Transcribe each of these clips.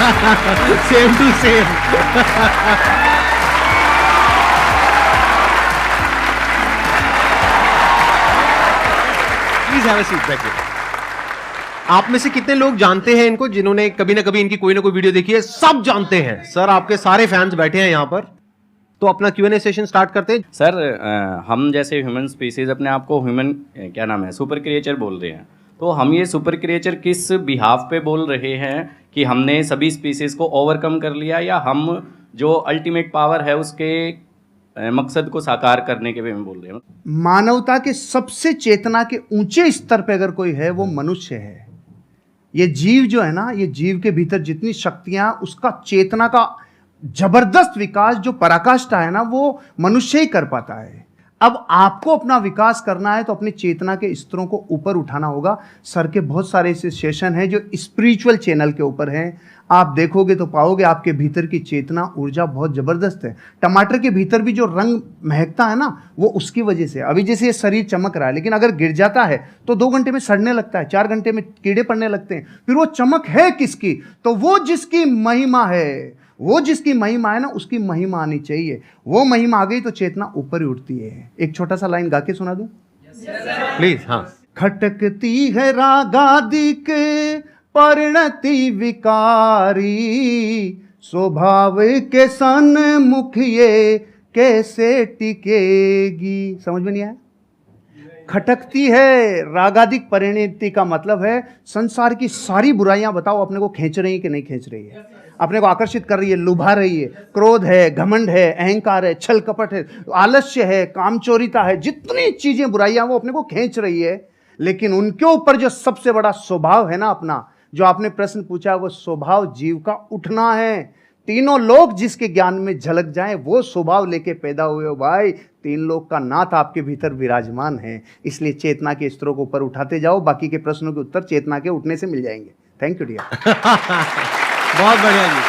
Same to same. Please have a seat back. आप में से कितने लोग जानते हैं इनको, जिन्होंने कभी ना कभी इनकी कोई ना कोई वीडियो देखी है? सब जानते हैं सर, आपके सारे फैंस बैठे हैं यहां पर। तो अपना Q&A सेशन स्टार्ट करते हैं। सर हम जैसे ह्यूमन स्पीसीज अपने आप को ह्यूमन क्या नाम है सुपर क्रिएचर बोल रहे हैं, तो हम ये सुपर क्रिएचर किस बिहाफ पे बोल रहे हैं कि हमने सभी स्पीसीज को ओवरकम कर लिया, या हम जो अल्टीमेट पावर है उसके मकसद को साकार करने के वे में बोल रहे हैं? मानवता के सबसे चेतना के ऊंचे स्तर पे अगर कोई है वो मनुष्य है। ये जीव जो है ना, ये जीव के भीतर जितनी शक्तियां, उसका चेतना का जबरदस्त विकास जो पराकाष्ठा है ना, वो मनुष्य ही कर पाता है। अब आपको अपना विकास करना है तो अपनी चेतना के स्तरों को ऊपर उठाना होगा। सर के बहुत सारे ऐसे सेशन हैं जो स्पिरिचुअल चैनल के ऊपर हैं, आप देखोगे तो पाओगे आपके भीतर की चेतना ऊर्जा बहुत जबरदस्त है। टमाटर के भीतर भी जो रंग महकता है ना, वो उसकी वजह से। अभी जैसे ये शरीर चमक रहा है, लेकिन अगर गिर जाता है तो 2 घंटे में सड़ने लगता है, 4 घंटे में कीड़े पड़ने लगते हैं। फिर वो चमक है किसकी? तो वो जिसकी महिमा है, वो जिसकी महिमा है ना, उसकी महिमा आनी चाहिए। वो महिमा आ गई तो चेतना ऊपर ही उठती है। एक छोटा सा लाइन गा के सुना दूं प्लीज। हाँ। खटकती है रागादि के परिणति विकारी, स्वभाव के सन्मुख ये कैसे टिकेगी। समझ में नहीं आया? खटकती है रागादिक परिणति का मतलब है संसार की सारी बुराइयां बताओ अपने को खींच रही है कि नहीं खींच रही है, अपने को आकर्षित कर रही है, लुभा रही है। क्रोध है, घमंड है, अहंकार है, छल कपट है, आलस्य है, कामचोरिता है, जितनी चीजें बुराइयां वो अपने को खींच रही है। लेकिन उनके ऊपर जो सबसे बड़ा स्वभाव है ना अपना, जो आपने प्रश्न पूछा, वो स्वभाव जीव का उठना है। तीनों लोग जिसके ज्ञान में झलक जाएं, वो स्वभाव लेके पैदा हुए हो भाई। 3 लोग का नाथ आपके भीतर विराजमान है। इसलिए चेतना के स्तरों को ऊपर उठाते जाओ, बाकी के प्रश्नों के उत्तर चेतना के उठने से मिल जाएंगे। Thank you dear. बहुत बढ़िया जी।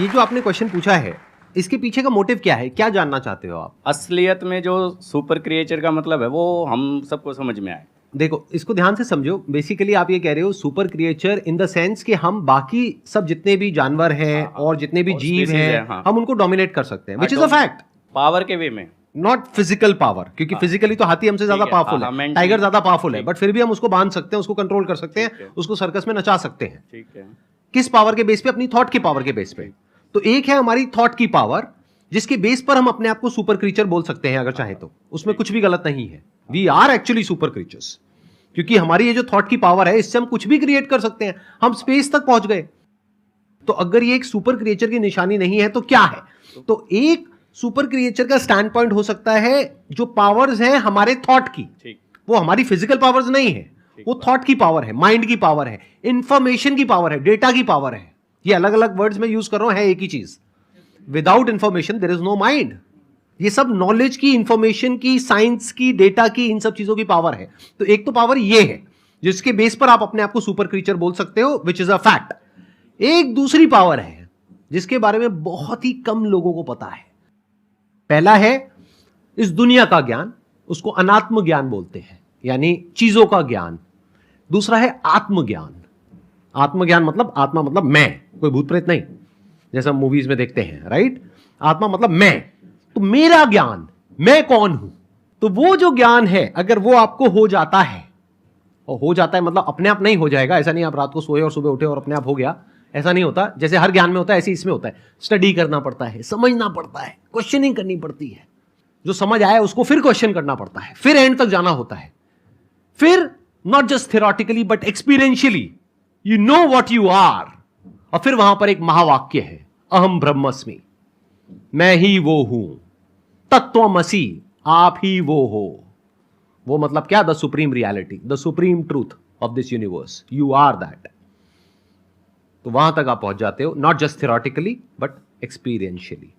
ये जो आपने क्वेश्चन पूछा है, इसके पीछे का मोटिव क्या है? क्या जानना चाहते हो आप? असलियत में जो सुपर क्रिएचर का मतलब है वो हम सबको समझ में आए। देखो, इसको ध्यान से समझो। बेसिकली आप ये कह रहे हो super creature in the sense कि हम बाकी सब जितने भी जानवर हैं और जितने भी जीव हैं, हम उनको डोमिनेट कर सकते हैं, which is a fact. Power के वे में, नॉट फिजिकल पावर, क्योंकि फिजिकली तो हाथी हमसे ज्यादा पावरफुल है, टाइगर ज्यादा पावरफुल है, बट फिर भी हम उसको बांध सकते हैं, उसको कंट्रोल कर सकते हैं, उसको सर्कस में नचा सकते हैं। ठीक है। किस पावर के बेस पे? अपनी थॉट की पावर के बेस पे। तो एक है हमारी थॉट की पावर, जिसके बेस पर हम अपने आप को सुपर क्रीचर बोल सकते हैं अगर चाहे तो। उसमें कुछ भी गलत नहीं है। We are actually super creatures, क्योंकि हमारी ये जो थॉट की पावर है, इससे हम कुछ भी क्रिएट कर सकते हैं। हम स्पेस तक पहुंच गए। तो अगर ये एक सुपर क्रिएचर की निशानी नहीं है तो क्या है? तो एक सुपर क्रिएचर का स्टैंड पॉइंट हो सकता है जो पावर्स हैं हमारे थॉट की, वो हमारी फिजिकल पावर्स नहीं है, वो थॉट की पावर है, माइंड की पावर है, इंफॉर्मेशन की पावर है, डेटा की पावर है। ये अलग अलग वर्ड्स में यूज कर रहा हूं, है एक ही चीज। Without information there is no mind. ये सब नॉलेज की, इंफॉर्मेशन की, साइंस की, डेटा की, इन सब चीजों की पावर है। तो एक तो पावर ये है जिसके बेस पर आप अपने आप को सुपर क्रीचर बोल सकते हो, विच इज अ फैक्ट। एक दूसरी पावर है जिसके बारे में बहुत ही कम लोगों को पता है। पहला है इस दुनिया का ज्ञान, उसको अनात्म ज्ञान बोलते हैं, यानी चीजों का ज्ञान। दूसरा है आत्मज्ञान। आत्मज्ञान मतलब, आत्मा मतलब मैं, कोई भूत प्रेत नहीं, जैसा मूवीज में देखते हैं, राइट। आत्मा मतलब मैं, तो मेरा ज्ञान, मैं कौन हूं। तो वो जो ज्ञान है, अगर वो आपको हो जाता है, और हो जाता है मतलब अपने आप नहीं हो जाएगा, ऐसा नहीं आप रात को सोए और सुबह उठे और अपने आप हो गया, ऐसा नहीं होता। जैसे हर ज्ञान में होता है, ऐसे इसमें होता है। स्टडी करना पड़ता है, समझना पड़ता है, क्वेश्चनिंग करनी पड़ती है। जो समझ आया उसको फिर क्वेश्चन करना पड़ता है, फिर एंड तक जाना होता है। फिर not just theoretically but experientially you know what you are. और फिर वहां पर एक महावाक्य है, अहम ब्रह्मस्मि, मैं ही वो हूं, तत्वमसि, आप ही वो हो। वो मतलब क्या? The supreme reality, the supreme truth of this universe, you are that. तो वहां तक आप पहुंच जाते हो, not just theoretically but experientially.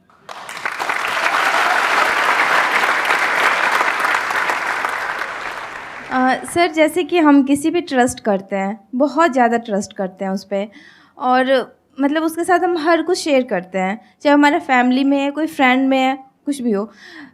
Sir, जैसे कि हम किसी पे ट्रस्ट करते हैं, बहुत ज़्यादा ट्रस्ट करते हैं उस पर, और मतलब उसके साथ हम हर कुछ शेयर करते हैं, चाहे हमारा फैमिली में है, कोई फ्रेंड में है, कुछ भी हो।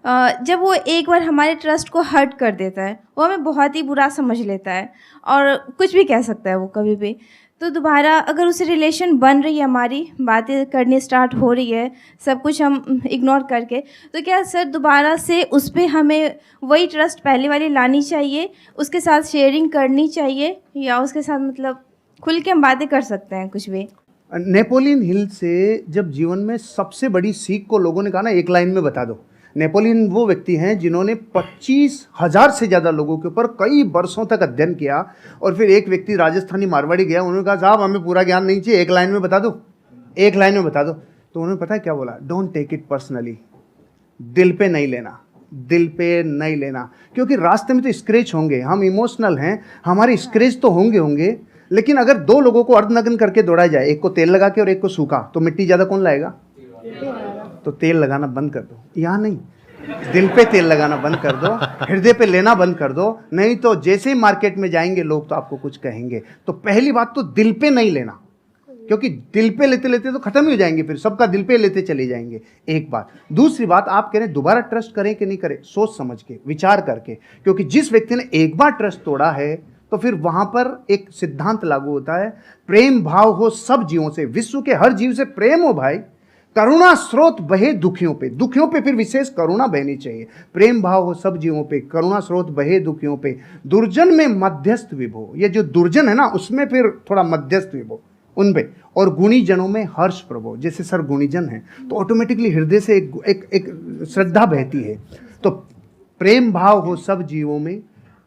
जब वो एक बार हमारे ट्रस्ट को हर्ट कर देता है, वो हमें बहुत ही बुरा समझ लेता है और कुछ भी कह सकता है वो कभी भी। तो दोबारा अगर उससे रिलेशन बन रही है, हमारी बातें करनी स्टार्ट हो रही है, सब कुछ हम इग्नोर करके, तो क्या सर दोबारा से उस पर हमें वही ट्रस्ट पहले वाली लानी चाहिए, उसके साथ शेयरिंग करनी चाहिए, या उसके साथ मतलब खुल के हम बातें कर सकते हैं कुछ भी? नेपोलियन हिल से जब जीवन में सबसे बड़ी सीख को लोगों ने कहा ना, एक लाइन में बता दो। नेपोलियन वो व्यक्ति हैं जिन्होंने 25,000 से ज़्यादा लोगों के ऊपर कई वर्षों तक अध्ययन किया, और फिर एक व्यक्ति राजस्थानी मारवाड़ी गया, उन्होंने कहा साहब हमें पूरा ज्ञान नहीं चाहिए, एक लाइन में बता दो, एक लाइन में बता दो। तो उन्होंने पता है क्या बोला? डोंट टेक इट पर्सनली, दिल पे नहीं लेना, दिल पे नहीं लेना, क्योंकि रास्ते में तो स्क्रैच होंगे, हम इमोशनल हैं, हमारे स्क्रैच तो होंगे, लेकिन अगर दो लोगों को अर्धनग्न करके दौड़ा जाए, एक को तेल लगा के और एक को सूखा, तो मिट्टी ज़्यादा कौन लाएगा? तो तेल लगाना बंद कर दो, यहाँ नहीं, दिल पे तेल लगाना बंद कर दो, हृदय पे लेना बंद कर दो, नहीं तो जैसे ही मार्केट में जाएंगे लोग तो आपको कुछ कहेंगे। तो पहली बात तो दिल पे नहीं लेना, क्योंकि दिल पे लेते लेते तो खत्म ही हो जाएंगे, फिर सबका दिल पे लेते चले जाएंगे, एक बात। दूसरी बात, आप कह रहे हैं दोबारा ट्रस्ट करें कि नहीं करें, सोच समझ के, विचार करके, क्योंकि जिस व्यक्ति ने एक बार ट्रस्ट तोड़ा है तो फिर वहां पर एक सिद्धांत लागू होता है, प्रेम भाव हो सब जीवों से, विश्व के हर जीव से प्रेम हो भाई, करुणा स्रोत बहे दुखियों पे फिर विशेष करुणा बहनी चाहिए, प्रेम भाव हो सब जीवों पे, करुणा स्रोत बहे दुखियों पे, दुर्जन में मध्यस्थ विभो, ये जो दुर्जन है ना उसमें फिर थोड़ा मध्यस्थ विभो उन पे, और गुणी जनों में हर्ष प्रभो, जैसे सर गुणीजन है तो ऑटोमेटिकली हृदय से एक श्रद्धा बहती है। तो प्रेम भाव हो सब जीवों में,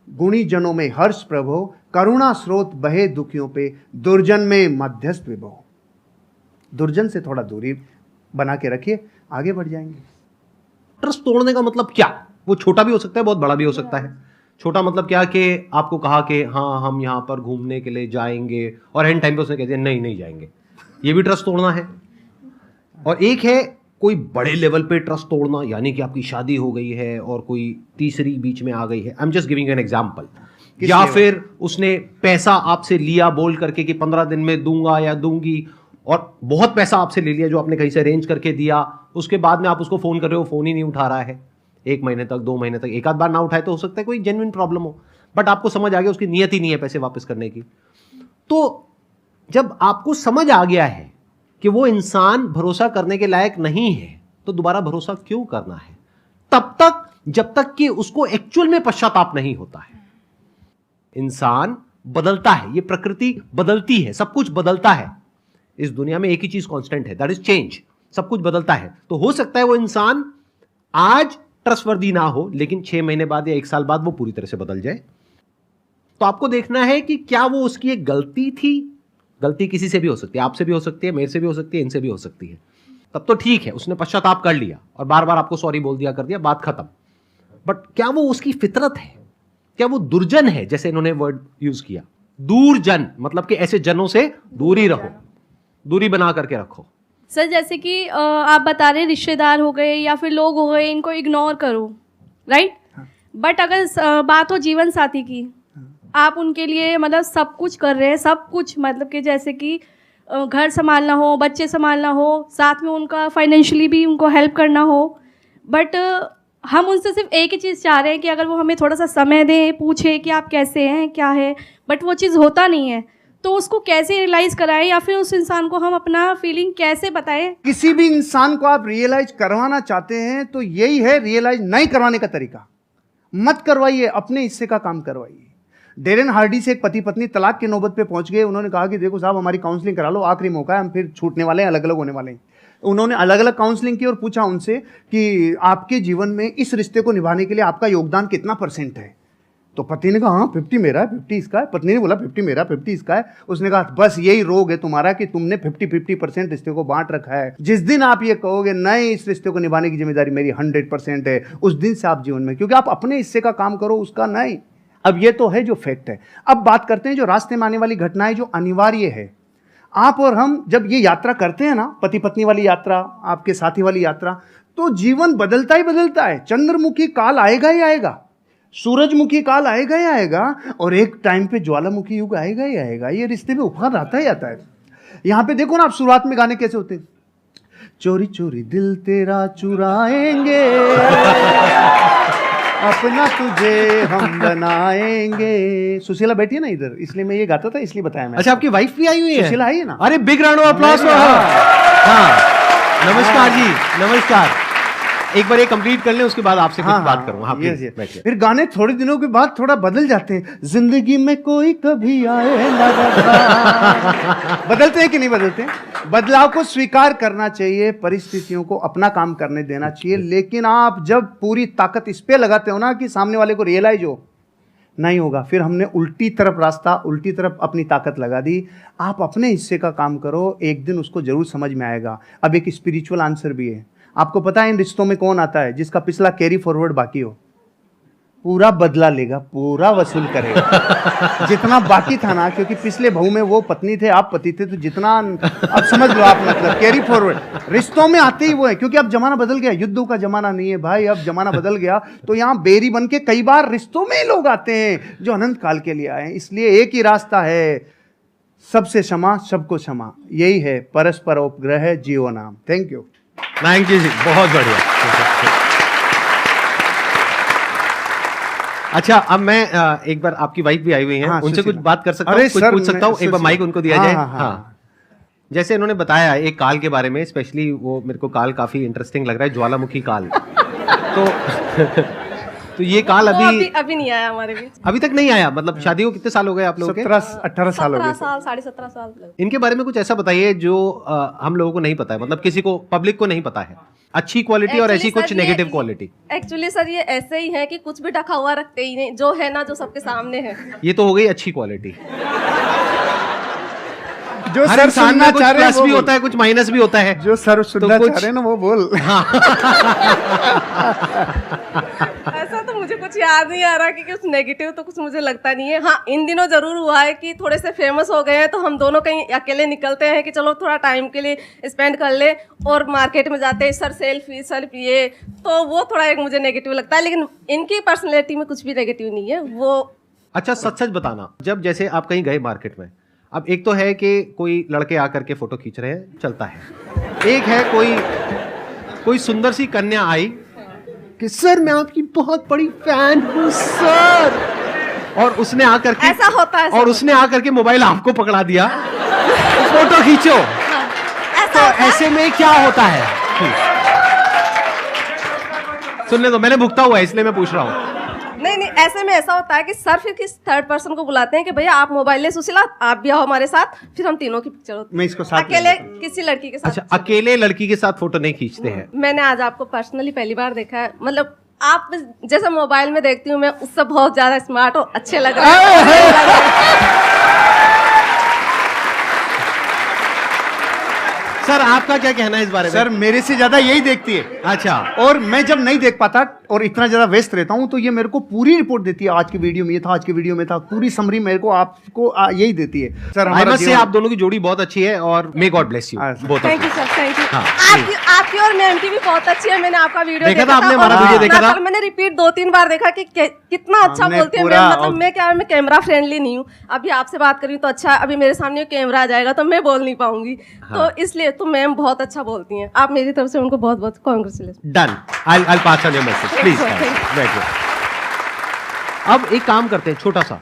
गुणी जनों में हर्ष प्रभो, करुणा स्रोत बहे दुखियों पे, दुर्जन में मध्यस्थ विभो। दुर्जन से थोड़ा दूरी बना के रखिए, आगे बढ़ जाएंगे। ट्रस्ट तोड़ने का मतलब क्या? वो छोटा भी हो सकता है, बहुत बड़ा भी हो सकता है। छोटा मतलब क्या कि आपको कहा कि हाँ हम यहाँ पर घूमने के लिए जाएंगे, और एंड टाइम पे उसने कह दिया नहीं जाएंगे, ये भी ट्रस्ट तोड़ना है। और एक है कोई बड़े लेवल पे ट्रस्ट तोड़ना, यानी कि आपकी शादी हो गई है और कोई तीसरी बीच में आ गई है, I am just giving an example, या फिर उसने पैसा आपसे लिया बोल करके कि 15 दिन में दूंगा या दूंगी, और बहुत पैसा आपसे ले लिया जो आपने कहीं से अरेंज करके दिया, उसके बाद में आप उसको फोन कर रहे हो, फोन ही नहीं उठा रहा है, 1 महीने तक 2 महीने तक, एक आध बार ना उठाए तो हो सकता है कोई जेन्युइन प्रॉब्लम हो, बट आपको समझ आ गया उसकी नीयत ही नहीं है पैसे वापस करने की। तो जब आपको समझ आ गया है कि वो इंसान भरोसा करने के लायक नहीं है, तो दोबारा भरोसा क्यों करना है? तब तक जब तक कि उसको एक्चुअल में पश्चाताप नहीं होता है। इंसान बदलता है, ये प्रकृति बदलती है, सब कुछ बदलता है, इस दुनिया में एक ही चीज कांस्टेंट है, दैट इज चेंज, सब कुछ बदलता है। तो हो सकता है वो इंसान आज ट्रस्टवर्दी ना हो, लेकिन 6 महीने बाद या 1 साल बाद वो पूरी तरह से बदल जाए। तो आपको देखना है कि क्या वो उसकी एक गलती थी, गलती किसी से भी हो सकती है, आपसे भी हो सकती है, मेरे से भी हो सकती है, इनसे भी हो सकती है, तब तो ठीक है, उसने पश्चाताप कर लिया और बार बार आपको सॉरी बोल दिया, कर दिया, बात खत्म। बट क्या वो उसकी फितरत है? क्या वो दुर्जन है? जैसे इन्होंने वर्ड यूज किया दूरजन, मतलब कि ऐसे जनों से दूरी रहो, दूरी बना करके रखो। सर जैसे कि आप बता रहे रिश्तेदार हो गए या फिर लोग हो गए, इनको इग्नोर करो, राइट? बट अगर बात हो जीवन साथी की, आप उनके लिए मतलब सब कुछ कर रहे हैं, सब कुछ मतलब कि जैसे कि घर संभालना हो, बच्चे संभालना हो, साथ में उनका फाइनेंशियली भी उनको हेल्प करना हो, बट हम उनसे सिर्फ एक ही चीज़ चाह रहे हैं कि अगर वो हमें थोड़ा सा समय दें, पूछे कि आप कैसे हैं, क्या है, बट वो चीज़ होता नहीं है। तो उसको कैसे रियलाइज़ कराएं, या फिर उस इंसान को हम अपना फीलिंग कैसे बताएं? किसी भी इंसान को आप रियलाइज करवाना चाहते हैं तो यही है रियलाइज नहीं करवाने का तरीका। मत करवाइए, अपने हिस्से का काम करवाइए। डेरेन हार्डी से एक पति पत्नी तलाक की नौबत पे पहुंच गए। उन्होंने कहा कि देखो साहब हमारी काउंसलिंग करा लो, आखिरी मौका है, हम फिर छूटने वाले हैं, अलग अलग होने वाले हैं। उन्होंने अलग अलग काउंसलिंग की और पूछा उनसे कि आपके जीवन में इस रिश्ते को निभाने के लिए आपका योगदान कितना % है। तो पति ने कहा हाँ 50 मेरा है, 50 इसका है। पत्नी ने बोला 50 मेरा, 50 इसका है। उसने कहा बस यही रोग है तुम्हारा कि तुमने 50-50% रिश्ते को बांट रखा है। जिस दिन आप ये कहोगे नहीं इस रिश्ते को निभाने की जिम्मेदारी मेरी 100% है, उस दिन से आप जीवन में, क्योंकि आप अपने हिस्से का काम करो, उसका नहीं। अब ये तो है जो फैक्ट है। अब बात करते हैं जो रास्ते में आने वाली घटनाएं जो अनिवार्य है। आप और हम जब ये यात्रा करते हैं ना, पति पत्नी वाली यात्रा, आपके साथी वाली यात्रा, तो जीवन बदलता ही बदलता है। चंद्रमुखी काल आएगा ही आएगा, सूरजमुखी काल आएगा ही आएगा, और एक टाइम पे ज्वालामुखी युग आएगा ही आएगा। ये रिश्ते में उफान आता ही आता है। यहाँ पे देखो ना आप शुरुआत में गाने कैसे होते हैं, चोरी चोरी दिल तेरा चुराएंगे अपना तुझे हम बनाएंगे। सुशीला बैठी है ना इधर, इसलिए मैं ये गाता था, इसलिए बताया मैं। अच्छा, आपकी वाइफ भी आई हुई है? सुशीला आई है ना। अरे बिग राउंड ऑफ अप्लॉज। हाँ, नमस्कार जी, नमस्कार। एक बार ये कंप्लीट कर लें, उसके बाद आपसे कुछ बात करूंगा। हाँ, yes, please, yes. बैठिए। फिर गाने थोड़े दिनों के बाद थोड़ा बदल जाते हैं। जिंदगी में कोई कभी आए ना बदलाव। बदलते हैं कि नहीं बदलते? बदलाव को स्वीकार करना चाहिए, परिस्थितियों को अपना काम करने देना चाहिए। लेकिन आप जब पूरी ताकत इस पे लगाते हो ना कि सामने वाले को रियलाइज हो, नहीं होगा। फिर हमने उल्टी तरफ रास्ता, उल्टी तरफ अपनी ताकत लगा दी। आप अपने हिस्से का काम करो, एक दिन उसको जरूर समझ में आएगा। अब एक स्पिरिचुअल आंसर भी है। आपको पता है इन रिश्तों में कौन आता है? जिसका पिछला कैरी फॉरवर्ड बाकी हो। पूरा बदला लेगा, पूरा वसूल करेगा जितना बाकी था ना, क्योंकि पिछले बहू में वो पत्नी थे, आप पति थे, तो जितना अब समझ लो आप, मतलब कैरी फॉरवर्ड रिश्तों में आते ही वो है। क्योंकि अब जमाना बदल गया, युद्धों का जमाना नहीं है भाई, अब जमाना बदल गया। तो यहाँ बेरी बन के कई बार रिश्तों में ही लोग आते हैं जो अनंत काल के लिए आए हैं। इसलिए एक ही रास्ता है, सबसे क्षमा, सबको क्षमा। यही है परस्पर उपग्रह जीव नाम। Thank you. थैंक यू जी, बहुत बढ़िया। अच्छा, अब मैं एक बार, आपकी वाइफ भी आई हुई हैं, हाँ, उनसे कुछ सुशीला। बात कर सकता अरे हूँ, कुछ सर, पूछ सकता हूँ? एक बार माइक उनको दिया जाए। हाँ, हाँ, हाँ। हाँ, जैसे इन्होंने बताया एक काल के बारे में, स्पेशली वो मेरे को काल काफी इंटरेस्टिंग लग रहा है, ज्वालामुखी काल। तो ये काल वो अभी अभी नहीं आया हमारे बीच। अभी तक नहीं आया। मतलब शादी को कितने साल हो गए आप लोगों के? 17-18 साल हो 17 गए। साल, 17.5 साल। इनके बारे में कुछ ऐसा बताइए जो हम लोगों को नहीं पता है, मतलब किसी को, पब्लिक को नहीं पता है। अच्छी क्वालिटी और ऐसी कुछ नेगेटिव क्वालिटी। एक्चुअली सर ये ऐसे ही है कि कुछ भी ढका हुआ रखते ही नहीं, जो है ना, जो सबके सामने है। ये तो हो गई अच्छी क्वालिटी। जो हर सर इंसान सुनना में कुछ चाह रहे हैं प्लस वो भी बोल। होता है, कुछ माइनस भी होता है। जो सर सुनना कुछ- चाह रहे हैं ना वो बोल। ऐसा तो मुझे कुछ याद नहीं आ रहा कि कुछ नेगेटिव तो कुछ मुझे लगता नहीं है। हाँ, इन दिनों जरूर हुआ है कि थोड़े से फेमस हो गए हैं, तो हम दोनों कहीं अकेले निकलते हैं कि चलो थोड़ा टाइम के लिए स्पेंड कर ले, और मार्केट में जाते हैं, सर सेल्फी ये, तो वो थोड़ा एक मुझे नेगेटिव लगता है। लेकिन इनकी पर्सनैलिटी में कुछ भी नेगेटिव नहीं है वो। अच्छा, सच सच बताना, जब जैसे आप कहीं गए मार्केट में, अब एक तो है कि कोई लड़के आकर के फोटो खींच रहे हैं, चलता है। एक है कोई सुंदर सी कन्या आई कि सर मैं आपकी बहुत बड़ी फैन हूँ सर, और उसने आकर के, ऐसा होता है, और उसने आकर के मोबाइल आपको पकड़ा दिया, फोटो खींचो। तो ऐसे में क्या होता है? सुनने दो, मैंने भुगता हुआ है इसलिए मैं पूछ रहा हूँ। नहीं, ऐसे में ऐसा होता है कि सर फिर किस थर्ड पर्सन को बुलाते हैं कि भैया आप मोबाइल ले, सुशीला आप भी आओ हमारे साथ, फिर हम तीनों की पिक्चर होती है। मैं इसको साथ अकेले किसी लड़की के साथ। अच्छा, अकेले लड़की के साथ फोटो नहीं खींचते हैं? मैंने आज आपको पर्सनली पहली बार देखा है। मतलब आप जैसे मोबाइल में देखती हूँ मैं, उससे बहुत ज्यादा स्मार्ट हो, अच्छे लग रहे हैं। सर आपका क्या कहना है इस बारे में? सर मेरे से ज्यादा यही देखती है। अच्छा, और मैं जब नहीं देख पाता और इतना ज्यादा व्यस्त रहता हूं, तो ये मेरे को पूरी रिपोर्ट देती है। आज की वीडियो में ये था, आज की वीडियो में था, पूरी समरी मेरे को आपको यही देती है। सर आई हमारा मस्ट से जीवन- आप दोनों की जोड़ी बहुत अच्छी है, और may God bless you both. Thank you sir, thank you. हाँ, आपकी और मैम की भी बहुत अच्छी है। मैंने आपका वीडियो देखा था आपने, और हमारा वीडियो देखा था? मैंने रिपीट 2-3 बार देखा कि कितना अच्छा हमने बोलते हैं पूरा- मैम। मतलब मैं कैमरा फ्रेंडली नहीं हूँ। अभी आपसे बात करी तो अच्छा, अभी मेरे सामने कैमरा आ जाएगा तो मैं बोल नहीं पाऊंगी। तो इसलिए तो मैम बहुत अच्छा बोलती हैं। आप मेरी तरफ से उनको बहुत बहुत congratulation. Done, I pass on your message please. बैठिए। अब एक काम करते हैं छोटा सा,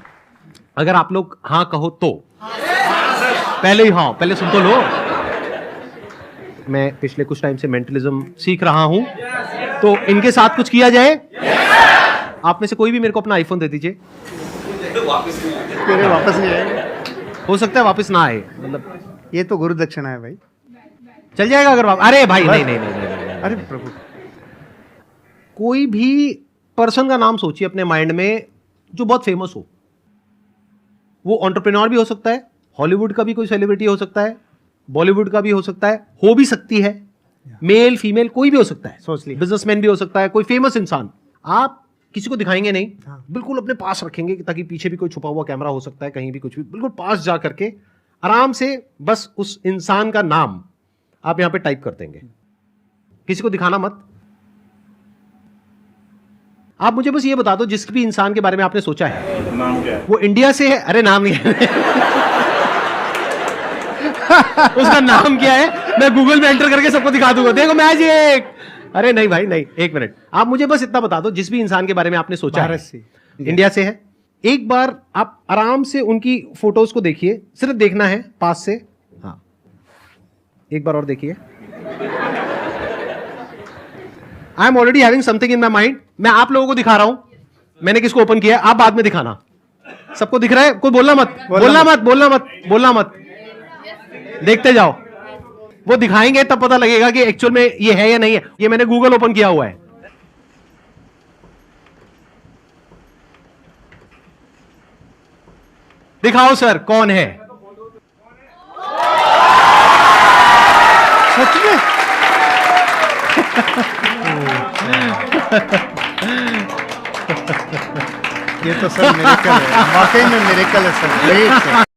अगर आप लोग हाँ कहो तो पहले ही हाँ, पहले सुन तो लो। मैं पिछले कुछ टाइम से मेंटलिज्म सीख रहा हूं, तो इनके साथ कुछ किया जाए। आप में से कोई भी मेरे को अपना आईफोन दे दीजिए। तेरे वापस नहीं आएगा। हो सकता है वापस ना आए, मतलब ये तो गुरु दक्षिणा है भाई। चल जाएगा अगर अरे भाई नहीं नहीं नहीं, नहीं, नहीं। अरे प्रभु, कोई भी पर्सन का नाम सोचिए अपने माइंड में जो बहुत फेमस हो। वो एंटरप्रेन्योर भी हो सकता है, हॉलीवुड का भी कोई सेलिब्रिटी हो सकता है, बॉलीवुड का भी हो सकता है, हो भी सकती है, मेल फीमेल कोई भी हो सकता है, सोच लिया। बिजनेसमैन भी हो सकता है, कोई फेमस इंसान। आप किसी को दिखाएंगे नहीं, हाँ। बिल्कुल अपने पास रखेंगे ताकि पीछे भी कोई छुपा हुआ कैमरा हो सकता है, कहीं भी कुछ भी, बिल्कुल पास जा करके आराम से बस उस इंसान का नाम आप यहां पे टाइप कर देंगे। किसी को दिखाना मत। आप मुझे बस ये बता दो जिस भी इंसान के बारे में आपने सोचा है, नाम क्या है? वो इंडिया से है। अरे नाम नहीं है। उसका नाम क्या है मैं गूगल में एंटर करके सबको दिखा दूंगा। देखो मैजिक, अरे नहीं भाई नहीं, एक मिनट, आप मुझे बस इतना बता दो, जिस भी इंसान के बारे में आपने सोचा भारत है, से, इंडिया से है, एक बार आप आराम से उनकी फोटोज को देखिए, सिर्फ देखना है पास से। हाँ, एक बार और देखिए। I am already having something in my mind. मैं आप लोगों को दिखा रहा हूं मैंने किसको ओपन किया है, आप बाद में दिखाना। सबको दिख रहा है? कोई बोलना मत, बोलना मत, देखते जाओ। वो दिखाएंगे तब पता लगेगा कि एक्चुअल में ये है या नहीं है। ये मैंने गूगल ओपन किया हुआ है। दिखाओ सर कौन है। सच में? ये तो सर मिरेकल है, वाकई में मिरेकल है सर, ग्रेट सर।